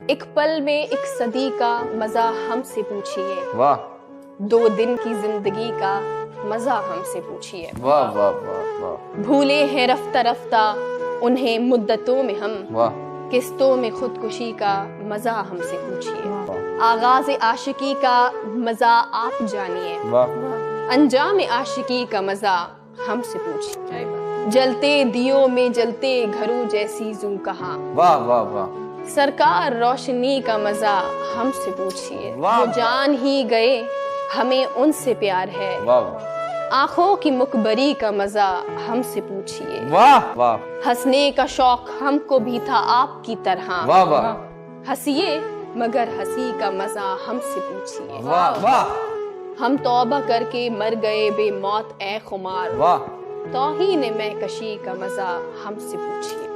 ایک پل میں ایک صدی کا مزہ ہم سے پوچھیے، واہ 2 دن کی زندگی کا مزہ ہم سے پوچھیے، واہ واہ واہ واہ بھولے ہیں رفتہ رفتہ انہیں مدتوں میں ہم، واہ قسطوں میں خودکشی کا مزہ ہم سے پوچھیے، آغاز عاشقی کا مزہ آپ جانیے، واہ انجام عاشقی کا مزہ ہم سے پوچھیے، جلتے دیوں میں جلتے گھروں جیسی زو کہاں، واہ واہ واہ سرکار روشنی کا مزہ ہم سے پوچھیے، واہ وہ جان ہی گئے ہمیں ان سے پیار ہے، واہ آنکھوں کی مکبری کا مزہ ہم سے پوچھیے، واہ واہ ہنسنے کا شوق ہم کو بھی تھا آپ کی طرح، واہ واہ ہنسیے مگر ہنسی کا مزہ ہم سے پوچھیے، واہ واہ ہم توبہ کر کے مر گئے بے موت اے خمار، واہ توہین مہکشی کا مزہ ہم سے پوچھیے۔